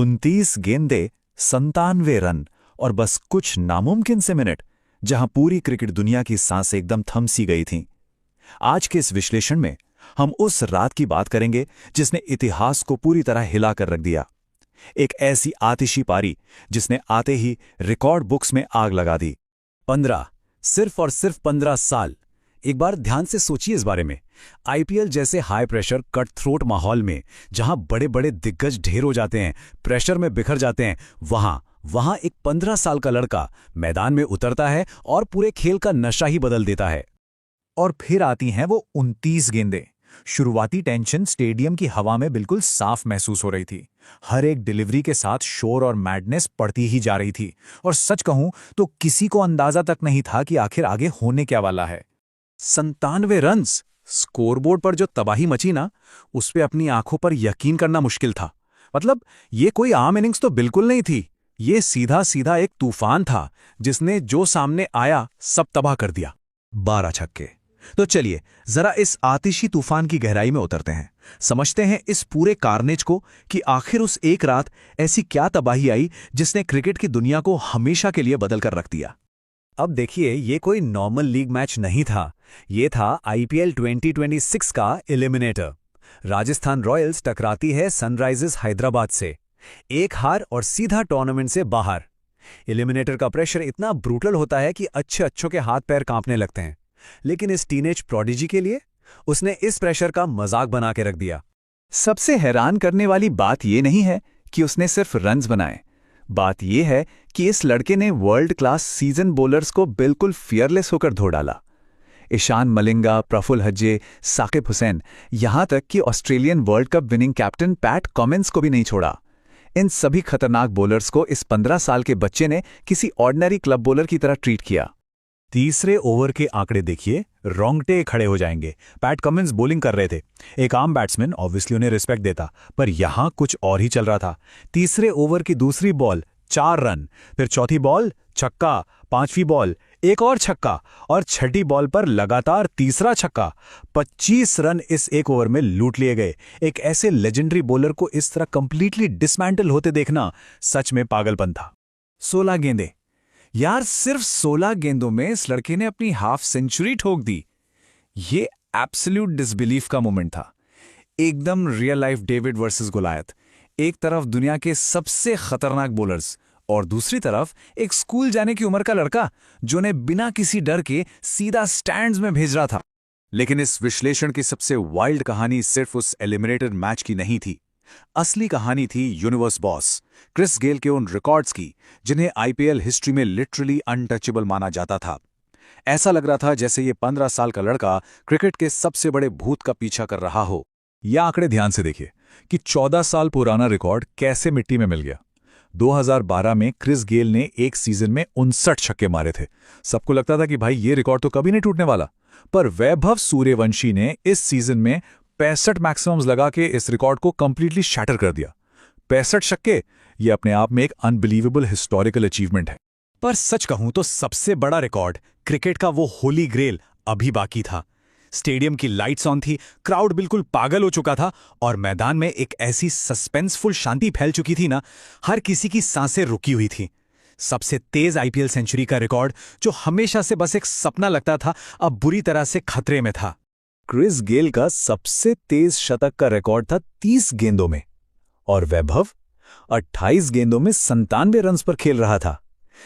29 गेंदें, 97 रन और बस कुछ नामुमकिन से मिनट, जहां पूरी क्रिकेट दुनिया की सांसें एकदम थम सी गई थीं। आज के इस विश्लेषण में हम उस रात की बात करेंगे जिसने इतिहास को पूरी तरह हिला कर रख दिया। एक ऐसी आतिशी पारी जिसने आते ही रिकॉर्ड बुक्स में आग लगा दी। 15, सिर्फ और सिर्फ 15 साल। एक बार ध्यान से सोचिए इस बारे में। आईपीएल जैसे हाई प्रेशर कट थ्रोट माहौल में, जहां बड़े बड़े दिग्गज ढेर हो जाते हैं, प्रेशर में बिखर जाते हैं, वहां एक 15 साल का लड़का मैदान में उतरता है और पूरे खेल का नशा ही बदल देता है। और फिर आती हैं वो 29 गेंदें। शुरुआती टेंशन स्टेडियम की हवा में बिल्कुल साफ महसूस हो रही थी। हर एक डिलीवरी के साथ शोर और मैडनेस बढ़ती ही जा रही थी, और सच कहूं तो किसी को अंदाजा तक नहीं था कि आखिर आगे होने क्या वाला है। 97 रन्स, स्कोरबोर्ड पर जो तबाही मची ना, उस पे अपनी आंखों पर यकीन करना मुश्किल था। मतलब ये कोई आम इनिंग्स तो बिल्कुल नहीं थी। ये सीधा सीधा एक तूफान था जिसने जो सामने आया सब तबाह कर दिया। 12 छक्के। तो चलिए जरा इस आतिशी तूफान की गहराई में उतरते हैं, समझते हैं इस पूरे कार्नेज को कि आखिर उस एक रात ऐसी क्या तबाही आई जिसने क्रिकेट की दुनिया को हमेशा के लिए बदल कर रख दिया। अब देखिए, ये कोई नॉर्मल लीग मैच नहीं था। ये था आईपीएल 2026 का एलिमिनेटर। राजस्थान रॉयल्स टकराती है सनराइजर्स हैदराबाद से। एक हार और सीधा टूर्नामेंट से बाहर। एलिमिनेटर का प्रेशर इतना ब्रूटल होता है कि अच्छों के हाथ पैर कांपने लगते हैं। लेकिन इस टीनेज प्रोडिजी के लिए उसने इस प्रेशर का मजाक बना के रख दिया। सबसे हैरान करने वाली बात यह नहीं है कि उसने सिर्फ रन्स बनाए। बात यह है कि इस लड़के ने वर्ल्ड क्लास सीजन बॉलर्स को बिल्कुल फियरलेस होकर धो डाला। ईशान मलिंगा, प्रफुल्ल हज्जे, साकिब हुसैन, यहां तक कि Australian world cup winning captain PAT Cummins को भी नहीं छोड़ा। इन सभी खतरनाक बॉलर्स को इस 15 साल के बच्चे ने किसी ऑर्डिनरी क्लब बॉलर की तरह ट्रीट किया। तीसरे ओवर के आंकड़े देखिए, रोंगटे खड़े हो जाएंगे। पैट कमिंस बॉलिंग कर रहे थे। एक आम बैट्समैन ऑब्वियसली उन्हें रिस्पेक्ट देता, पर यहां कुछ और ही चल रहा था। तीसरे ओवर की दूसरी बॉल 4 रन, फिर चौथी बॉल छक्का, पांचवी बॉल एक और छक्का, और छठी बॉल पर लगातार तीसरा छक्का। 25 रन इस एक ओवर में लूट लिए गए। एक ऐसे लेजेंडरी बॉलर को इस तरह कंप्लीटली डिसमैंटल होते देखना सच में पागलपन था। 16 गेंदें। यार, सिर्फ 16 गेंदों में इस लड़के ने अपनी हाफ सेंचुरी ठोक दी। ये एब्सोल्यूट डिसबिलीफ का मोमेंट था। एकदम real life David versus Goliath. एक तरफ दुनिया के सबसे खतरनाक बॉलर्स, और दूसरी तरफ एक स्कूल जाने की उम्र का लड़का जो ने बिना किसी डर के सीधा स्टैंड्स में भेज रहा था। लेकिन इस विश्लेषण की सबसे वाइल्ड कहानी सिर्फ उस एलिमिनेटर मैच की नहीं थी। असली कहानी थी यूनिवर्स बॉस क्रिस गेल के उन रिकॉर्ड्स की जिन्हें आईपीएल हिस्ट्री में लिटरली अनटचेबल माना जाता था। ऐसा लग रहा था जैसे ये 15 साल का लड़का क्रिकेट के सबसे बड़े भूत का पीछा कर रहा हो। यह आंकड़े ध्यान से देखिए कि 14 साल पुराना रिकॉर्ड कैसे मिट्टी में मिल गया। 2012 में क्रिस गेल ने एक सीजन में 59 छक्के मारे थे। सबको लगता था कि भाई ये रिकॉर्ड तो कभी नहीं टूटने वाला, पर वैभव सूर्यवंशी ने इस सीजन में 65 मैक्सिमम्स लगा के इस रिकॉर्ड को कंप्लीटली शैटर कर दिया। 65 छक्के, ये अपने आप में एक अनबिलीवेबल हिस्टोरिकल अचीवमेंट है। पर सच कहूं तो सबसे बड़ा रिकॉर्ड, क्रिकेट का वो होली ग्रेल, अभी बाकी था। स्टेडियम की लाइट्स ऑन थी, क्राउड बिल्कुल पागल हो चुका था, और मैदान में एक ऐसी सस्पेंसफुल शांति फैल चुकी थी ना, हर किसी की सांसें रुकी हुई थी। सबसे तेज आईपीएल सेंचुरी का रिकॉर्ड, जो हमेशा से बस एक सपना लगता था, अब बुरी तरह से खतरे में था। क्रिस गेल का सबसे तेज शतक का रिकॉर्ड था 30 गेंदों में, और वैभव 28 गेंदों में 97 रन्स पर खेल रहा था।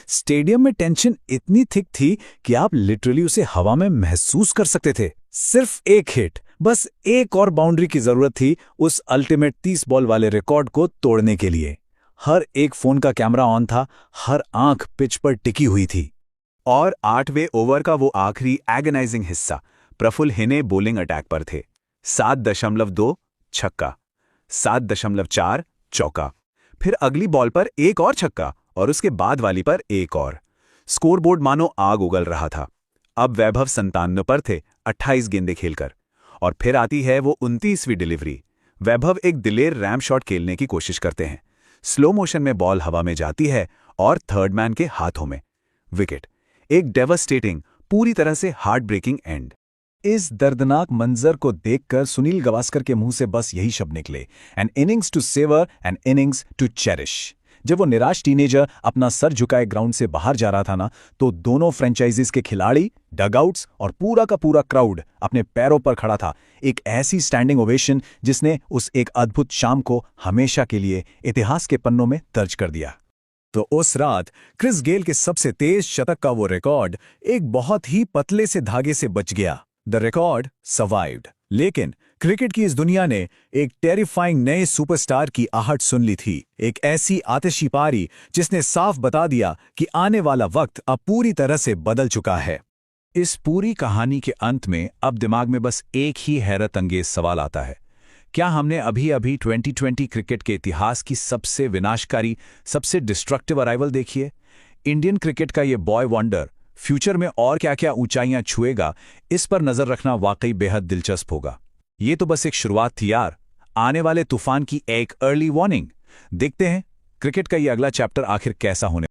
स्टेडियम में टेंशन इतनी थिक थी कि आप लिटरली उसे हवा में महसूस कर सकते थे। सिर्फ एक हिट, बस एक और बाउंड्री की जरूरत थी उस अल्टीमेट 30 बॉल वाले रिकॉर्ड को तोड़ने के लिए। हर एक फोन का कैमरा ऑन था, हर आंख पिच पर टिकी हुई थी। और 8वें ओवर का वो आखिरी एगनाइजिंग हिस्सा, प्रफुल्ल हिने बॉलिंग अटैक पर थे। 7.2 छक्का, 7.4 चौका, फिर अगली बॉल पर एक और छक्का, और उसके बाद वाली पर एक और। स्कोरबोर्ड मानो आग उगल रहा था। अब वैभव 97 पर थे 28 गेंदें खेलकर, और फिर आती है वो 29वीं डिलीवरी। वैभव एक दिलेर रैम शॉट खेलने की कोशिश करते हैं। स्लो मोशन में बॉल हवा में जाती है और थर्ड मैन के हाथों में विकेट। एक डेवास्टेटिंग, पूरी तरह से हार्ट ब्रेकिंग एंड। इस दर्दनाक मंजर को देखकर सुनील गावस्कर के मुंह से बस यही शब्द निकले, an innings to savour, an innings to cherish. जब वो निराश टीनेजर अपना सर झुकाए ग्राउंड से बाहर जा रहा था ना, तो दोनों फ्रेंचाइजीज के खिलाड़ी, डगआउट्स और पूरा का पूरा क्राउड अपने पैरों पर खड़ा था। एक ऐसी स्टैंडिंग ओवेशन जिसने उस एक अद्भुत शाम को हमेशा के लिए इतिहास के पन्नों में दर्ज कर दिया। तो उस रात क्रिस गेल के सबसे तेज शतक का वो रिकॉर्ड एक बहुत ही पतले से धागे से बच गया। The record survived. लेकिन क्रिकेट की इस दुनिया ने एक टेरिफाइंग नए सुपरस्टार की आहट सुन ली थी। एक ऐसी आतिशी पारी जिसने साफ बता दिया कि आने वाला वक्त अब पूरी तरह से बदल चुका है। इस पूरी कहानी के अंत में अब दिमाग में बस एक ही हैरत अंगेज सवाल आता है, क्या हमने अभी अभी 2020 क्रिकेट के इतिहास की सबसे विनाशकारी, सबसे डिस्ट्रक्टिव अराइवल देखी है? इंडियन क्रिकेट का ये बॉय वंडर फ्यूचर में और क्या क्या ऊंचाइयां छुएगा, इस पर नजर रखना वाकई बेहद दिलचस्प होगा। ये तो बस एक शुरुआत थी यार, आने वाले तूफान की एक अर्ली वार्निंग। देखते हैं क्रिकेट का ये अगला चैप्टर आखिर कैसा होने